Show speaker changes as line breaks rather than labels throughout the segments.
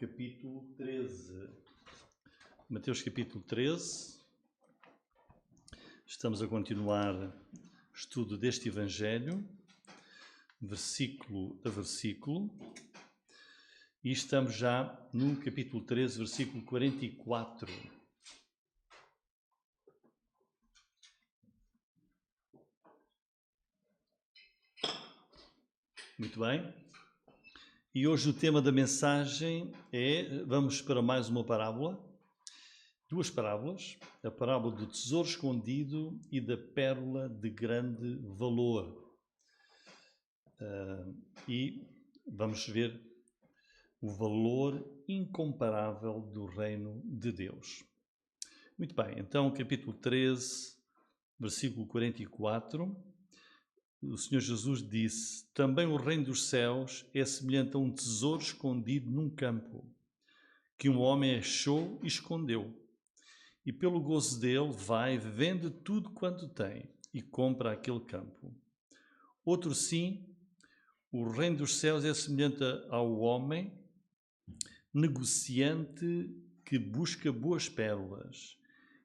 capítulo 13. Mateus capítulo 13. Estamos a continuar o estudo deste Evangelho, versículo a versículo, e estamos já no capítulo 13, versículo 44. Muito bem. E hoje o tema da mensagem é, vamos para mais uma parábola, duas parábolas, a parábola do tesouro escondido e da pérola de grande valor. E vamos ver o valor incomparável do reino de Deus. Muito bem, então capítulo 13, versículo 44, o Senhor Jesus disse: também o reino dos céus é semelhante a um tesouro escondido num campo, que um homem achou e escondeu. E pelo gozo dele vai, vende tudo quanto tem e compra aquele campo. Outro sim, o reino dos céus é semelhante ao homem negociante que busca boas pérolas,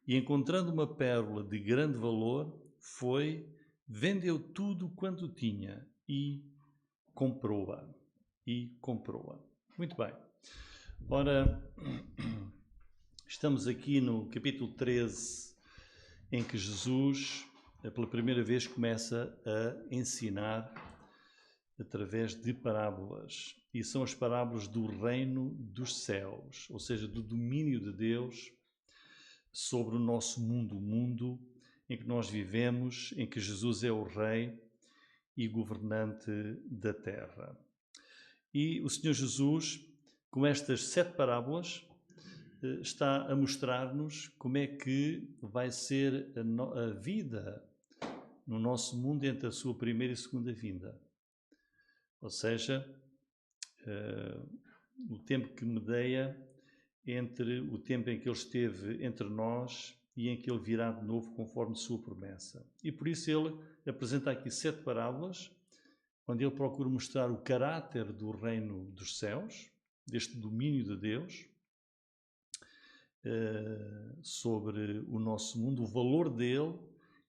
e encontrando uma pérola de grande valor, vendeu tudo quanto tinha e comprou-a. Muito bem. Ora, estamos aqui no capítulo 13, em que Jesus, pela primeira vez, começa a ensinar através de parábolas. E são as parábolas do reino dos céus, ou seja, do domínio de Deus sobre o nosso mundo, o mundo em que nós vivemos, em que Jesus é o Rei e governante da terra. E o Senhor Jesus, com estas 7 parábolas, está a mostrar-nos como é que vai ser a vida no nosso mundo entre a sua primeira e segunda vinda. Ou seja, o tempo que medeia entre o tempo em que ele esteve entre nós e em que ele virá de novo conforme sua promessa. E por isso ele apresenta aqui 7 parábolas, onde ele procura mostrar o caráter do reino dos céus, deste domínio de Deus, sobre o nosso mundo, o valor dele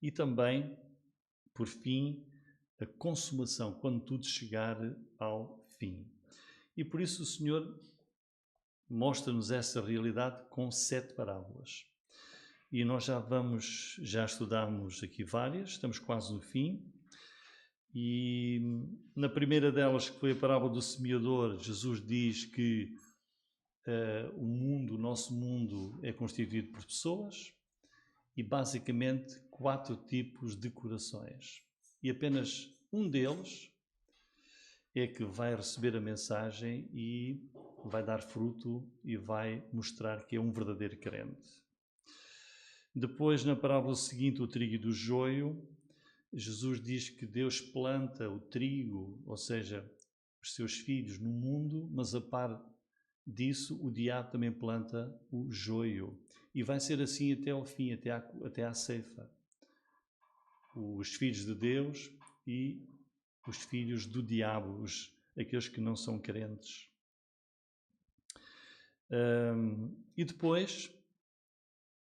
e também, por fim, a consumação, quando tudo chegar ao fim. E por isso o Senhor mostra-nos essa realidade com 7 parábolas. E nós já estudamos aqui várias, estamos quase no fim. E na primeira delas, que foi a parábola do semeador, Jesus diz que o nosso mundo é constituído por pessoas e basicamente 4 tipos de corações. E apenas um deles é que vai receber a mensagem e vai dar fruto e vai mostrar que é um verdadeiro crente. Depois, na parábola seguinte, o trigo e do joio, Jesus diz que Deus planta o trigo, ou seja, os seus filhos no mundo, mas a par disso o diabo também planta o joio. E vai ser assim até ao fim, até à ceifa. Os filhos de Deus e os filhos do diabo, aqueles que não são crentes. E depois,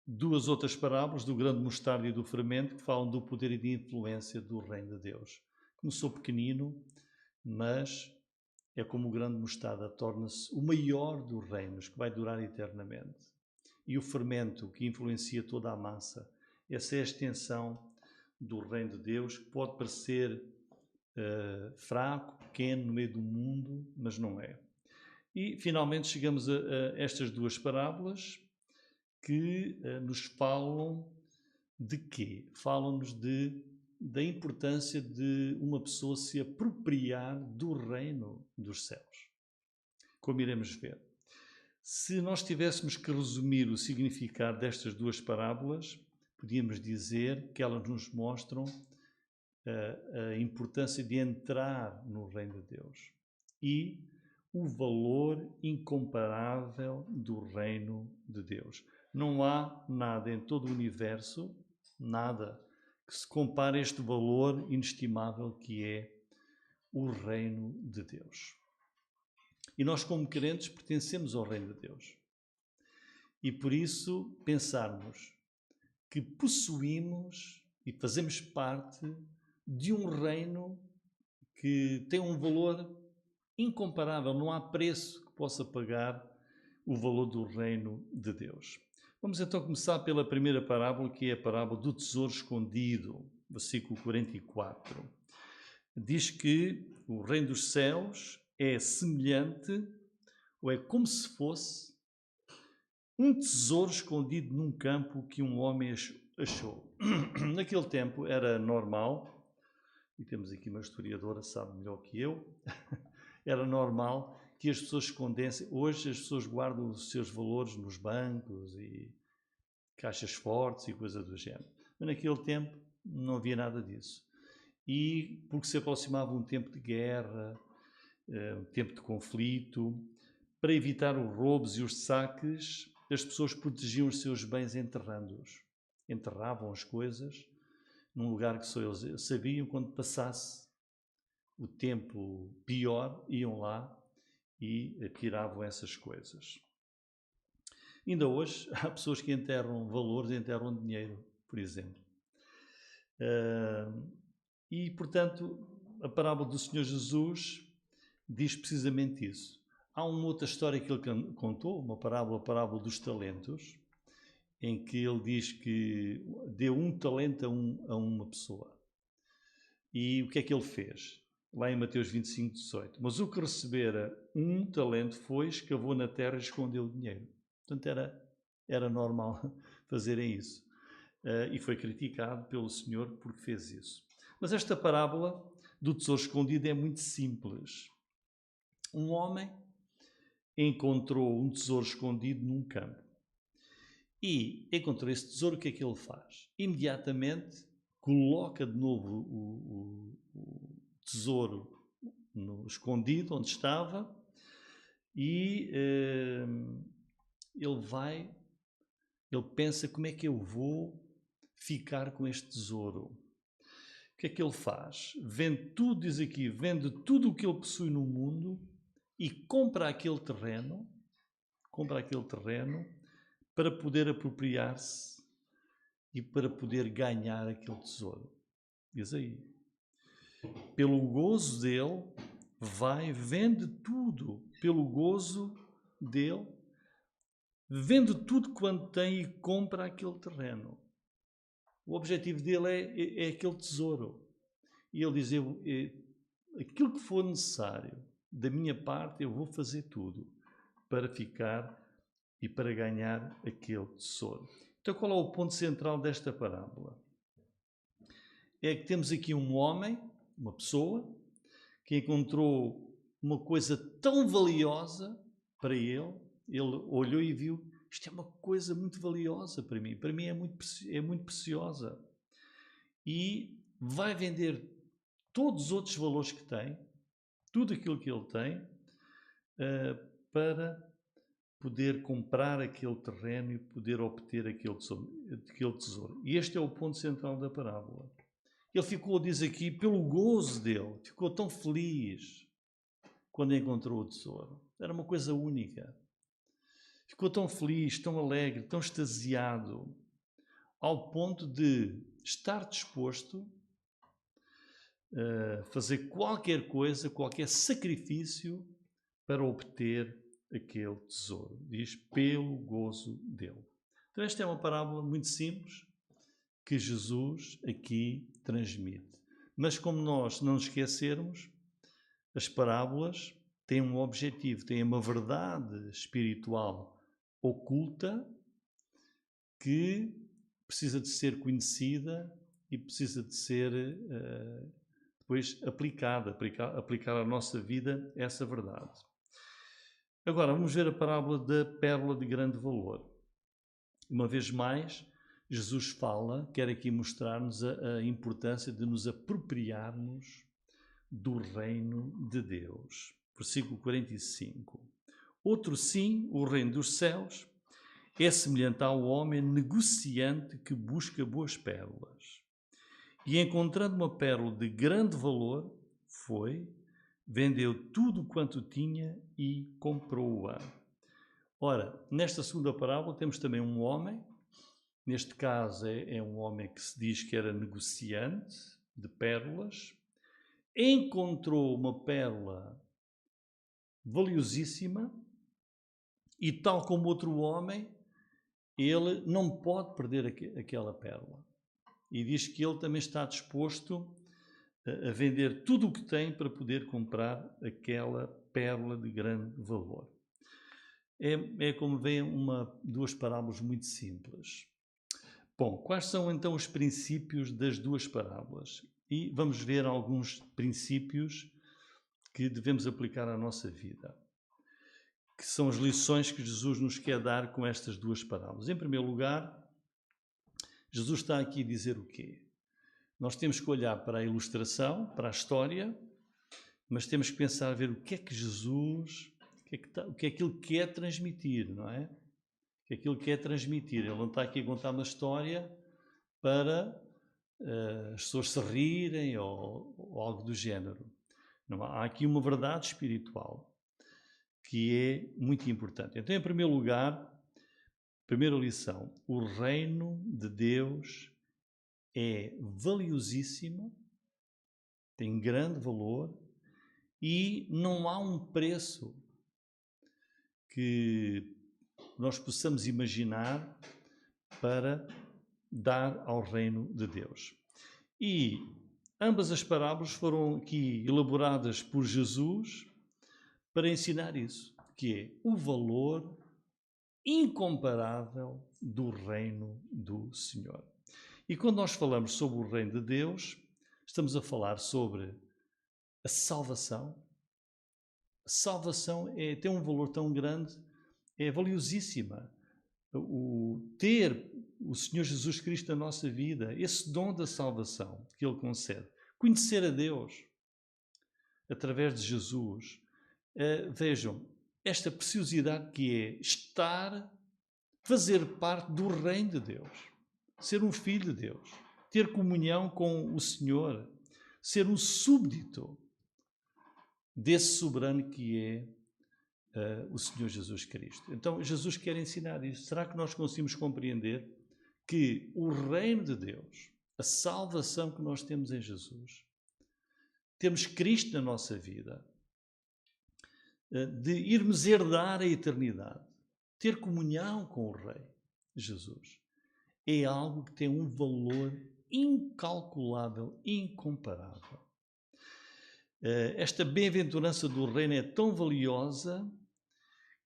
2 outras parábolas, do grande mostarda e do fermento, que falam do poder e de influência do reino de Deus. Começou pequenino, mas é como o grande mostarda, torna-se o maior dos reinos, que vai durar eternamente. E o fermento, que influencia toda a massa, essa é a extensão do reino de Deus, que pode parecer fraco, pequeno, no meio do mundo, mas não é. E finalmente chegamos a estas 2 parábolas que nos falam de quê? Falam-nos da importância de uma pessoa se apropriar do reino dos céus. Como iremos ver. Se nós tivéssemos que resumir o significado destas 2 parábolas, podíamos dizer que elas nos mostram a importância de entrar no reino de Deus e o valor incomparável do reino de Deus. Não há nada em todo o universo, nada, que se compare a este valor inestimável que é o reino de Deus. E nós, como crentes, pertencemos ao reino de Deus. E por isso pensarmos que possuímos e fazemos parte de um reino que tem um valor incomparável, não há preço que possa pagar o valor do reino de Deus. Vamos então começar pela primeira parábola, que é a parábola do tesouro escondido, versículo 44. Diz que o reino dos céus é semelhante, ou é como se fosse, um tesouro escondido num campo que um homem achou. Naquele tempo era normal, e temos aqui uma historiadora, sabe melhor que eu, era normal que as pessoas escondessem. Hoje as pessoas guardam os seus valores nos bancos e caixas fortes e coisas do género. Mas naquele tempo não havia nada disso. E porque se aproximava um tempo de guerra, um tempo de conflito, para evitar os roubos e os saques, as pessoas protegiam os seus bens enterrando-os. Enterravam as coisas num lugar que só eles sabiam. Quando passasse o tempo pior, iam lá e tiravam essas coisas. Ainda hoje há pessoas que enterram valores, enterram dinheiro, por exemplo. E, portanto, a parábola do Senhor Jesus diz precisamente isso. Há uma outra história que ele contou, uma parábola, a parábola dos talentos, em que ele diz que deu um talento a uma pessoa. E o que é que ele fez? Lá em Mateus 25, 18. Mas o que recebera um talento foi, escavou na terra e escondeu o dinheiro. Portanto, era normal fazerem isso. E foi criticado pelo Senhor porque fez isso. Mas esta parábola do tesouro escondido é muito simples. Um homem encontrou um tesouro escondido num campo. E encontrou esse tesouro, o que é que ele faz? Imediatamente coloca de novo o tesouro escondido onde estava e ele pensa: como é que eu vou ficar com este tesouro? O que é que ele faz? Vende tudo, diz aqui, vende tudo o que ele possui no mundo e compra aquele terreno para poder apropriar-se e para poder ganhar aquele tesouro. Diz aí. Pelo gozo dele, vende tudo. Pelo gozo dele, vende tudo quanto tem e compra aquele terreno. O objetivo dele é aquele tesouro. E ele diz: aquilo que for necessário da minha parte, eu vou fazer tudo para ficar e para ganhar aquele tesouro. Então, qual é o ponto central desta parábola? É que temos aqui um homem, uma pessoa, que encontrou uma coisa tão valiosa para ele. Ele olhou e viu: isto é uma coisa muito valiosa para mim é muito preciosa. E vai vender todos os outros valores que tem, tudo aquilo que ele tem, para poder comprar aquele terreno e poder obter aquele tesouro. E este é o ponto central da parábola. Ele ficou, diz aqui, pelo gozo dele, ficou tão feliz quando encontrou o tesouro. Era uma coisa única. Ficou tão feliz, tão alegre, tão extasiado, ao ponto de estar disposto a fazer qualquer coisa, qualquer sacrifício para obter aquele tesouro. Diz: pelo gozo dele. Então esta é uma parábola muito simples que Jesus aqui transmite. Mas como nós não nos esquecermos, as parábolas têm um objetivo, têm uma verdade espiritual oculta que precisa de ser conhecida e precisa de ser depois aplicada, aplicar à nossa vida essa verdade. Agora, vamos ver a parábola da pérola de grande valor. Uma vez mais, Jesus fala, quer aqui mostrar-nos a importância de nos apropriarmos do reino de Deus. Versículo 45. Outro sim, o reino dos céus, é semelhante ao homem negociante que busca boas pérolas. E encontrando uma pérola de grande valor, foi, vendeu tudo quanto tinha e comprou-a. Ora, nesta segunda parábola temos também um homem, neste caso é um homem que se diz que era negociante de pérolas, encontrou uma pérola valiosíssima e, tal como outro homem, ele não pode perder aquela pérola. E diz que ele também está disposto a vender tudo o que tem para poder comprar aquela pérola de grande valor. É como veem, duas parábolas muito simples. Bom, quais são então os princípios das duas parábolas? E vamos ver alguns princípios que devemos aplicar à nossa vida, que são as lições que Jesus nos quer dar com estas duas parábolas. Em primeiro lugar, Jesus está aqui a dizer o quê? Nós temos que olhar para a ilustração, para a história, mas temos que pensar, ver o que é que Jesus, o que é que ele quer transmitir, não é? O que é que ele quer transmitir? Ele não está aqui a contar uma história para as pessoas se rirem ou algo do género. Não, há aqui uma verdade espiritual que é muito importante. Então, em primeiro lugar, primeira lição, o reino de Deus é valiosíssimo, tem grande valor e não há um preço que nós possamos imaginar para dar ao reino de Deus. E ambas as parábolas foram aqui elaboradas por Jesus para ensinar isso, que é o valor incomparável do reino do Senhor. E quando nós falamos sobre o reino de Deus, estamos a falar sobre a salvação. A salvação tem um valor tão grande, é valiosíssima. Ter o Senhor Jesus Cristo na nossa vida, esse dom da salvação que Ele concede, conhecer a Deus através de Jesus. Vejam, esta preciosidade que é fazer parte do reino de Deus, ser um filho de Deus, ter comunhão com o Senhor, ser um súbdito desse soberano que é o Senhor Jesus Cristo. Então, Jesus quer ensinar isso. Será que nós conseguimos compreender que o reino de Deus, a salvação que nós temos em Jesus, temos Cristo na nossa vida, de irmos herdar a eternidade, ter comunhão com o Rei Jesus, é algo que tem um valor incalculável, incomparável. Esta bem-aventurança do reino é tão valiosa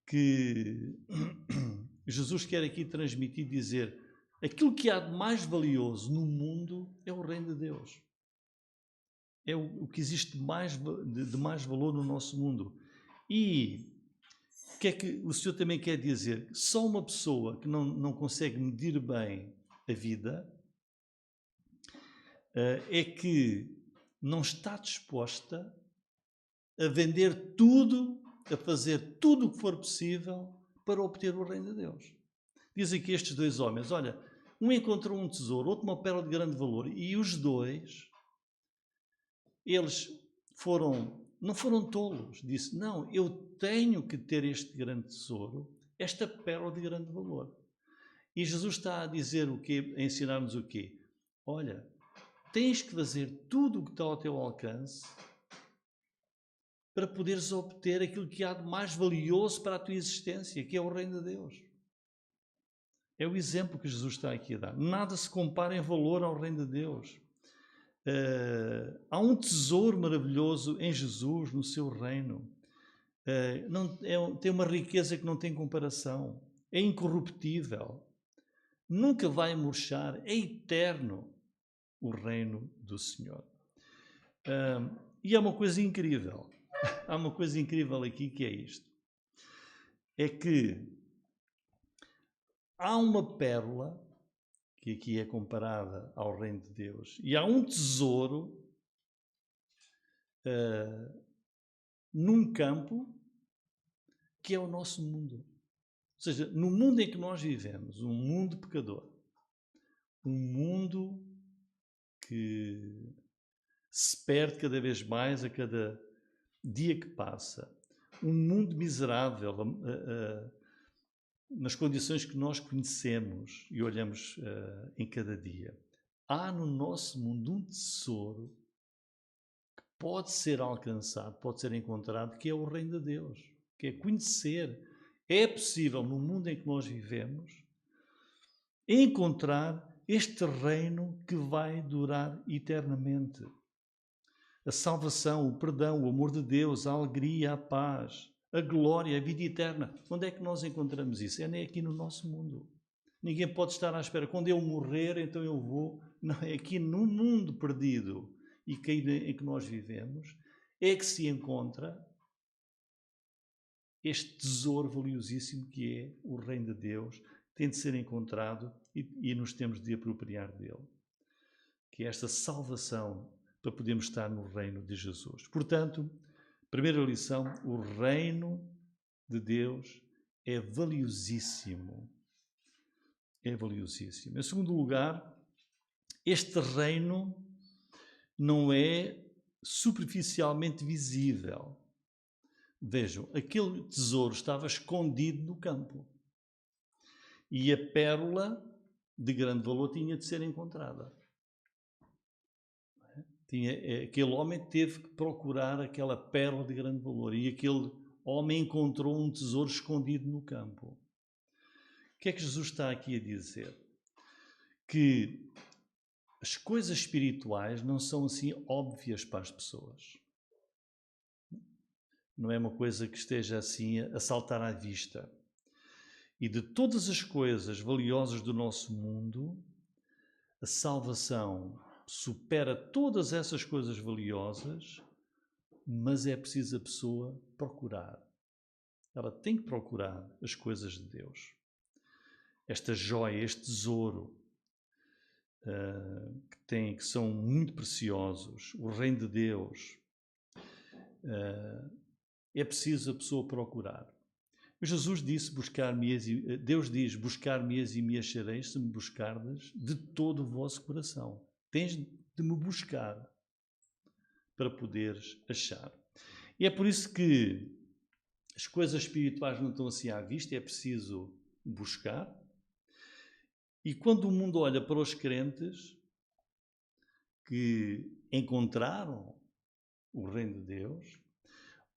que Jesus quer aqui transmitir, dizer, aquilo que há de mais valioso no mundo é o reino de Deus. É o que existe de mais valor no nosso mundo. E o que é que o Senhor também quer dizer? Só uma pessoa que não consegue medir bem a vida é que não está disposta a vender tudo, a fazer tudo o que for possível para obter o reino de Deus. Diz aqui estes dois homens, olha, um encontrou um tesouro, outro uma pérola de grande valor, e os dois, eles não foram tolos, disse, não, eu tenho que ter este grande tesouro, esta pérola de grande valor. E Jesus está a dizer o quê? A ensinar-nos o quê? Olha, tens que fazer tudo o que está ao teu alcance para poderes obter aquilo que há de mais valioso para a tua existência, que é o reino de Deus. É o exemplo que Jesus está aqui a dar. Nada se compara em valor ao reino de Deus. Há um tesouro maravilhoso em Jesus, no seu reino. Tem uma riqueza que não tem comparação. É incorruptível. Nunca vai murchar. É eterno o reino do Senhor. E há uma coisa incrível. Há uma coisa incrível aqui que é isto. É que há uma pérola que aqui é comparada ao reino de Deus, e há um tesouro num campo que é o nosso mundo. Ou seja, no mundo em que nós vivemos, um mundo pecador, um mundo que se perde cada vez mais a cada dia que passa, um mundo miserável, nas condições que nós conhecemos e olhamos em cada dia, há no nosso mundo um tesouro que pode ser alcançado, pode ser encontrado, que é o reino de Deus, que é conhecer. É possível, no mundo em que nós vivemos, encontrar este reino que vai durar eternamente. A salvação, o perdão, o amor de Deus, a alegria, a paz, a glória, a vida eterna. Onde é que nós encontramos isso? É nem aqui no nosso mundo. Ninguém pode estar à espera. Quando eu morrer, então eu vou. Não, é aqui no mundo perdido e caído em que nós vivemos, é que se encontra este tesouro valiosíssimo que é o reino de Deus, tem de ser encontrado e nos temos de apropriar dele. Que é esta salvação para podermos estar no reino de Jesus. Portanto, primeira lição, o reino de Deus é valiosíssimo. É valiosíssimo. Em segundo lugar, este reino não é superficialmente visível. Vejam, aquele tesouro estava escondido no campo. E a pérola de grande valor tinha de ser encontrada. Aquele homem teve que procurar aquela pérola de grande valor. E aquele homem encontrou um tesouro escondido no campo. O que é que Jesus está aqui a dizer? Que as coisas espirituais não são assim óbvias para as pessoas. Não é uma coisa que esteja assim a saltar à vista. E de todas as coisas valiosas do nosso mundo, a salvação supera todas essas coisas valiosas, mas é preciso a pessoa procurar. Ela tem que procurar as coisas de Deus. Esta joia, este tesouro que são muito preciosos, o reino de Deus, é preciso a pessoa procurar. Jesus disse, Deus diz, buscar-me-eis e me achareis se me buscardes de todo o vosso coração. Tens de me buscar para poderes achar. E é por isso que as coisas espirituais não estão assim à vista, é preciso buscar. E quando o mundo olha para os crentes que encontraram o reino de Deus,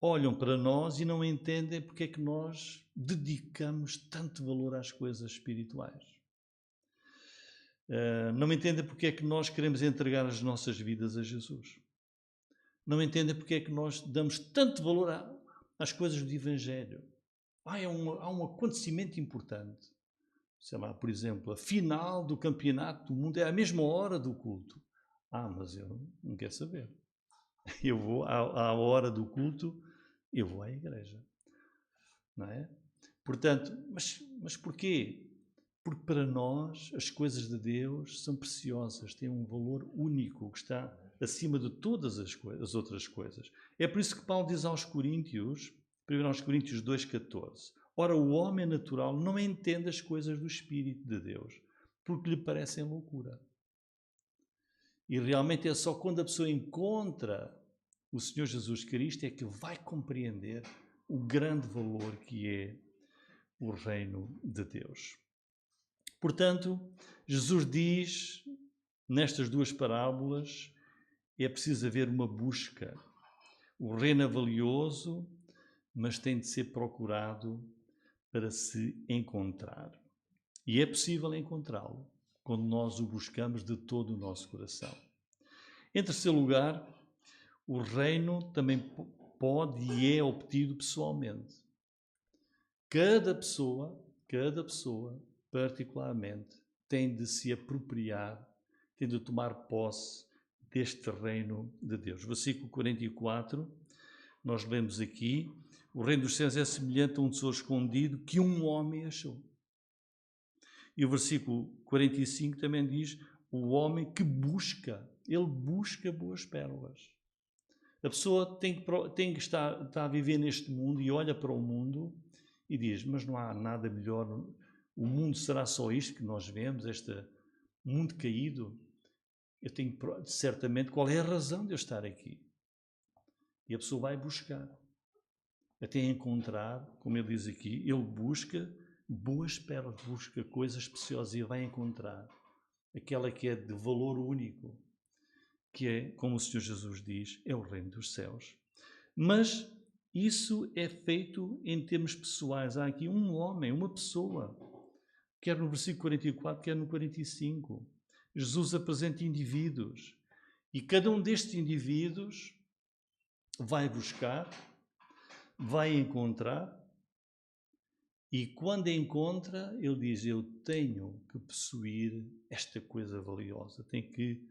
olham para nós e não entendem porque é que nós dedicamos tanto valor às coisas espirituais. Não entendem porque é que nós queremos entregar as nossas vidas a Jesus. Não entendem porque é que nós damos tanto valor às coisas do Evangelho. Há um acontecimento importante. Sei lá, por exemplo, a final do campeonato do mundo é à mesma hora do culto. Mas eu não quero saber. Eu vou à hora do culto, eu vou à igreja. Não é? Portanto, mas porquê? Porque para nós as coisas de Deus são preciosas, têm um valor único que está acima de todas as outras coisas. É por isso que Paulo diz aos Coríntios, 1 Coríntios 2,14, ora, o homem natural não entende as coisas do Espírito de Deus, porque lhe parecem loucura. E realmente é só quando a pessoa encontra o Senhor Jesus Cristo é que vai compreender o grande valor que é o reino de Deus. Portanto, Jesus diz, nestas duas parábolas, é preciso haver uma busca. O reino é valioso, mas tem de ser procurado para se encontrar. E é possível encontrá-lo quando nós o buscamos de todo o nosso coração. Em terceiro lugar, o reino também pode e é obtido pessoalmente. Cada pessoa, particularmente, tem de se apropriar, tem de tomar posse deste reino de Deus. Versículo 44, nós lemos aqui, o reino dos céus é semelhante a um tesouro escondido que um homem achou. E o versículo 45 também diz, o homem que busca, ele busca boas pérolas. A pessoa tem que estar a viver neste mundo e olha para o mundo e diz, mas não há nada melhor, o mundo será só isto que nós vemos, este mundo caído? Eu tenho certamente qual é a razão de eu estar aqui. E a pessoa vai buscar, até encontrar, como ele diz aqui, ele busca boas pérolas, busca coisas preciosas e vai encontrar aquela que é de valor único, que é, como o Senhor Jesus diz, é o reino dos céus. Mas isso é feito em termos pessoais. Há aqui um homem, uma pessoa, quer no versículo 44, quer no 45. Jesus apresenta indivíduos e cada um destes indivíduos vai buscar, vai encontrar e quando encontra, ele diz, eu tenho que possuir esta coisa valiosa, eu tenho que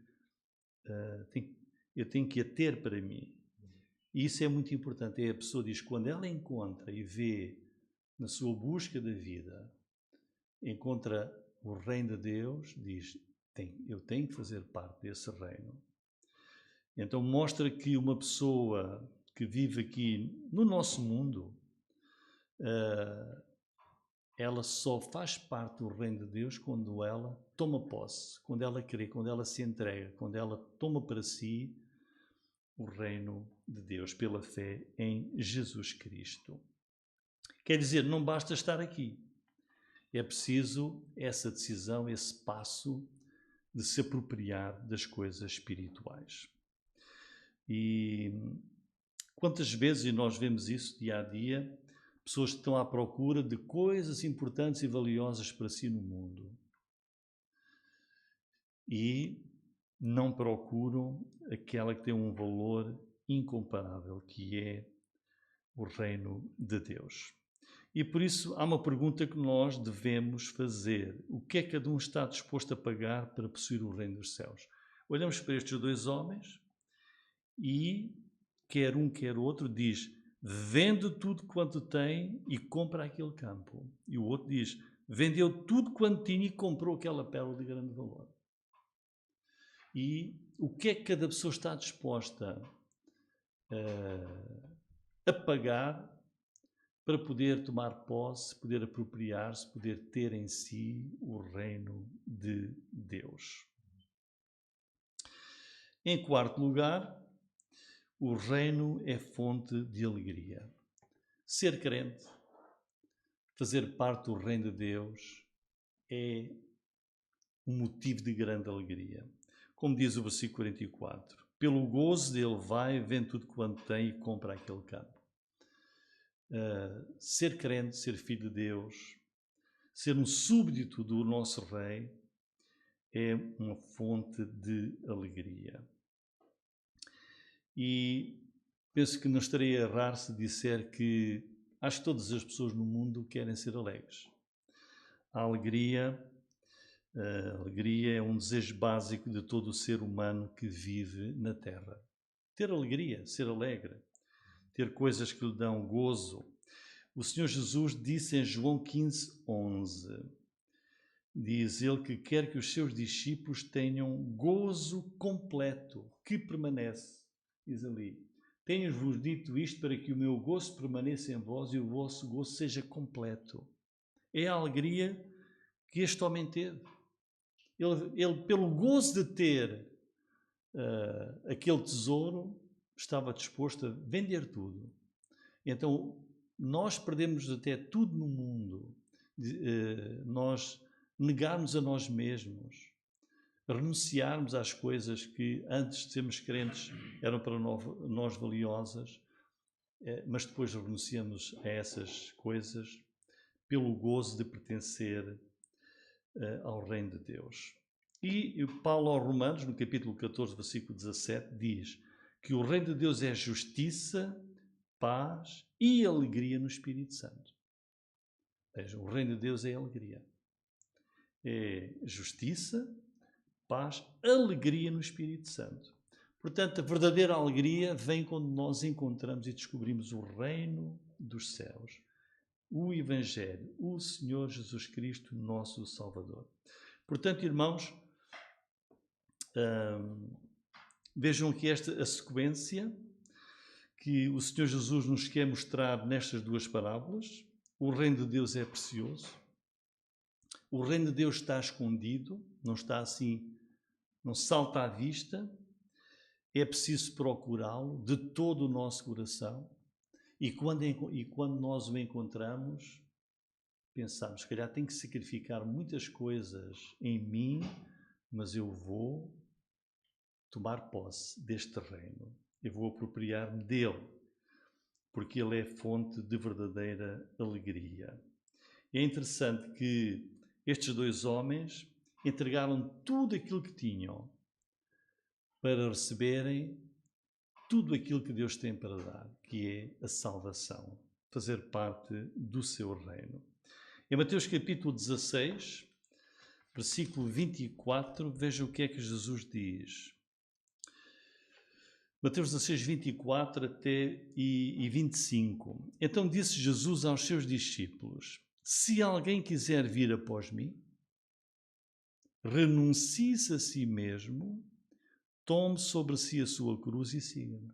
a ter para mim. E isso é muito importante. A pessoa diz, quando ela encontra e vê na sua busca da vida, encontra o reino de Deus, diz, eu tenho que fazer parte desse reino. Então mostra que uma pessoa que vive aqui no nosso mundo, ela só faz parte do reino de Deus quando ela toma posse, quando ela crê, quando ela se entrega, quando ela toma para si o reino de Deus pela fé em Jesus Cristo. Quer dizer, não basta estar aqui. É preciso essa decisão, esse passo de se apropriar das coisas espirituais. E quantas vezes nós vemos isso dia a dia, pessoas que estão à procura de coisas importantes e valiosas para si no mundo e não procuram aquela que tem um valor incomparável, que é o reino de Deus. E por isso há uma pergunta que nós devemos fazer. O que é que cada um está disposto a pagar para possuir o reino dos céus? Olhamos para estes dois homens e quer um, quer outro diz, vende tudo quanto tem e compra aquele campo. E o outro diz, vendeu tudo quanto tinha e comprou aquela pérola de grande valor. E o que é que cada pessoa está disposta a pagar para poder tomar posse, poder apropriar-se, poder ter em si o reino de Deus? Em quarto lugar, o reino é fonte de alegria. Ser crente, fazer parte do reino de Deus, é um motivo de grande alegria. Como diz o versículo 44, pelo gozo dele vai, vende tudo quanto tem e compra aquele campo. Ser crente, ser filho de Deus, ser um súbdito do nosso Rei, é uma fonte de alegria. E penso que não estarei a errar se disser que acho que todas as pessoas no mundo querem ser alegres. A alegria é um desejo básico de todo o ser humano que vive na Terra. Ter alegria, ser alegre, ter coisas que lhe dão gozo. O Senhor Jesus disse em João 15:11, diz ele que quer que os seus discípulos tenham gozo completo, que permanece, diz ali. Tenho-vos dito isto para que o meu gozo permaneça em vós e o vosso gozo seja completo. É a alegria que este homem teve. Ele pelo gozo de ter aquele tesouro, estava disposto a vender tudo. Então, nós perdemos até tudo no mundo. Nós negarmos a nós mesmos, renunciarmos às coisas que antes de sermos crentes eram para nós valiosas, mas depois renunciamos a essas coisas pelo gozo de pertencer ao reino de Deus. E Paulo aos Romanos, no capítulo 14, versículo 17, diz que o reino de Deus é justiça, paz e alegria no Espírito Santo. Veja, o reino de Deus é alegria. É justiça, paz, alegria no Espírito Santo. Portanto, a verdadeira alegria vem quando nós encontramos e descobrimos o reino dos céus, o Evangelho, o Senhor Jesus Cristo, nosso Salvador. Portanto, irmãos, vejam aqui a sequência que o Senhor Jesus nos quer mostrar nestas duas parábolas. O reino de Deus é precioso. O reino de Deus está escondido, não está assim, não salta à vista. é preciso procurá-lo de todo o nosso coração e quando nós o encontramos, pensamos, se calhar tenho que sacrificar muitas coisas em mim, mas eu vou tomar posse deste reino. Eu vou apropriar-me dele, porque ele é fonte de verdadeira alegria. É interessante que estes dois homens entregaram tudo aquilo que tinham para receberem tudo aquilo que Deus tem para dar, que é a salvação, fazer parte do seu reino. Em Mateus capítulo 16, versículo 24, veja o que é que Jesus diz. Mateus 16, 24 e 25. Então disse Jesus aos seus discípulos: se alguém quiser vir após mim, renuncie-se a si mesmo, tome sobre si a sua cruz e siga-me.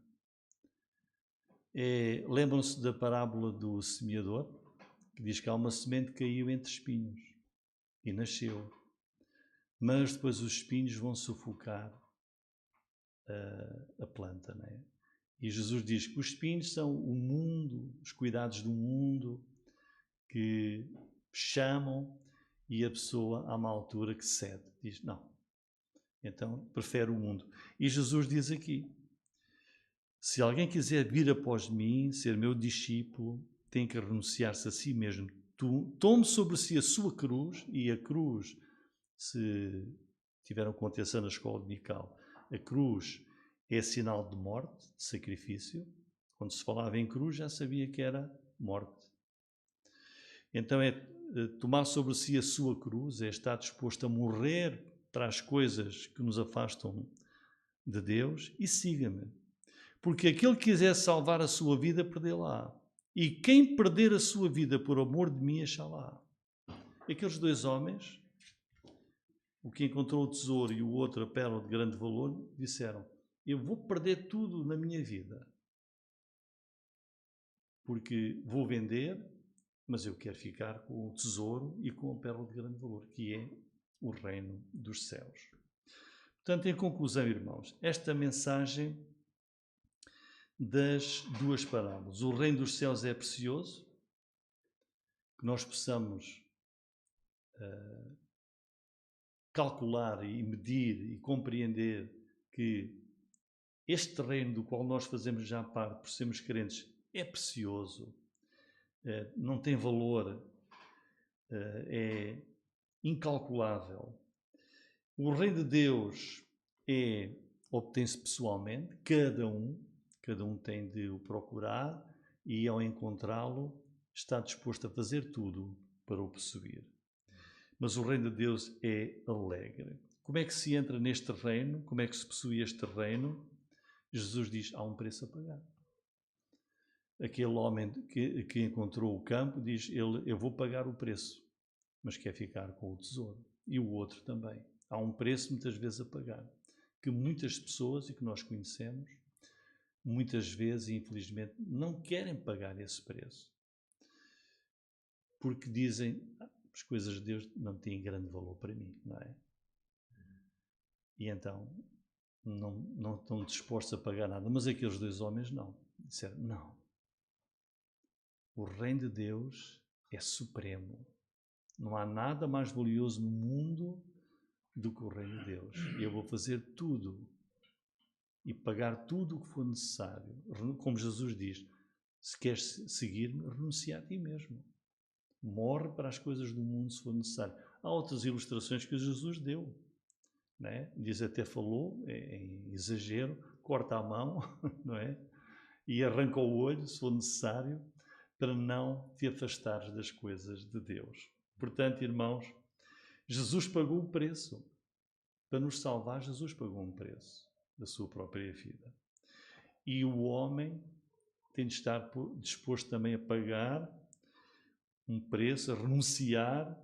Lembram-se da parábola do semeador, que diz que há uma semente que caiu entre espinhos e nasceu, mas depois os espinhos vão sufocar a planta, não é? E Jesus diz que os espinhos são o mundo, os cuidados do mundo que chamam e a pessoa, a uma altura que cede, diz não. Então, prefere o mundo. E Jesus diz aqui, se alguém quiser vir após mim, ser meu discípulo, tem que renunciar-se a si mesmo. Tome sobre si a sua cruz, e a cruz, se tiveram com atenção na escola dominical, a cruz é sinal de morte, de sacrifício. Quando se falava em cruz, já sabia que era morte. Então é tomar sobre si a sua cruz, é estar disposto a morrer para as coisas que nos afastam de Deus, e siga-me. Porque aquele que quiser salvar a sua vida, perdê-la. E quem perder a sua vida por amor de mim, achará. Aqueles dois homens, o que encontrou o tesouro e o outro a pérola de grande valor, disseram, eu vou perder tudo na minha vida, porque vou vender, mas eu quero ficar com o tesouro e com a pérola de grande valor, que é o reino dos céus. Portanto, em conclusão, irmãos, esta mensagem das duas parábolas. O reino dos céus é precioso, que nós possamos calcular e medir e compreender que este reino do qual nós fazemos já parte, por sermos crentes, é precioso, não tem valor, é incalculável. O reino de Deus obtém-se pessoalmente, cada um tem de o procurar e, ao encontrá-lo, está disposto a fazer tudo para o possuir. Mas o reino de Deus é alegre. Como é que se entra neste reino? Como é que se possui este reino? Jesus diz, há um preço a pagar. Aquele homem que encontrou o campo diz, eu vou pagar o preço, mas quer ficar com o tesouro. E o outro também. Há um preço muitas vezes a pagar, que muitas pessoas, e que nós conhecemos, muitas vezes, infelizmente, não querem pagar esse preço. Porque dizem, as coisas de Deus não têm grande valor para mim, não é? E então, não estão dispostos a pagar nada. Mas aqueles dois homens não. Disseram, não. O reino de Deus é supremo. Não há nada mais valioso no mundo do que o reino de Deus. E eu vou fazer tudo e pagar tudo o que for necessário. Como Jesus diz, se queres seguir-me, renuncia a ti mesmo. Morre para as coisas do mundo se for necessário. Há outras ilustrações que Jesus deu. Não é? Diz, até falou, em exagero, corta a mão, não é? E arranca o olho, se for necessário, para não te afastares das coisas de Deus. Portanto, irmãos, Jesus pagou o preço. Para nos salvar, Jesus pagou um preço da sua própria vida. E o homem tem de estar disposto também a pagar um preço, a renunciar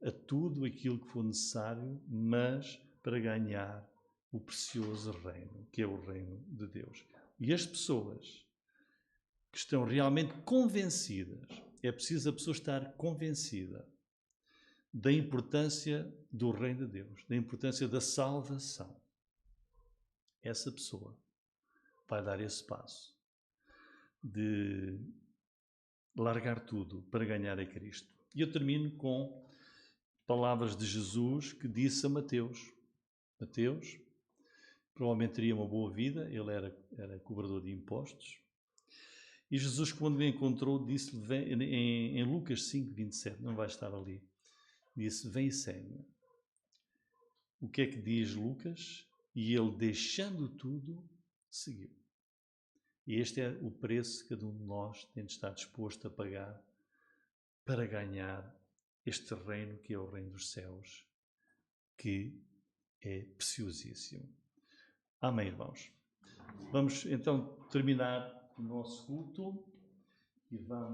a tudo aquilo que for necessário, mas para ganhar o precioso reino, que é o reino de Deus. E as pessoas que estão realmente convencidas, é preciso a pessoa estar convencida da importância do reino de Deus, da importância da salvação. essa pessoa vai dar esse passo de largar tudo para ganhar a Cristo. E eu termino com palavras de Jesus que disse a Mateus. Mateus provavelmente teria uma boa vida, ele era cobrador de impostos. E Jesus, quando o encontrou, disse-lhe, em Lucas 5:27, não vai estar ali, disse: vem e segue-me. O que é que diz Lucas? E ele, deixando tudo, seguiu. E este é o preço que cada um de nós tem de estar disposto a pagar para ganhar este reino que é o reino dos céus, que é preciosíssimo. Amém, irmãos? Vamos então terminar o nosso culto e vamos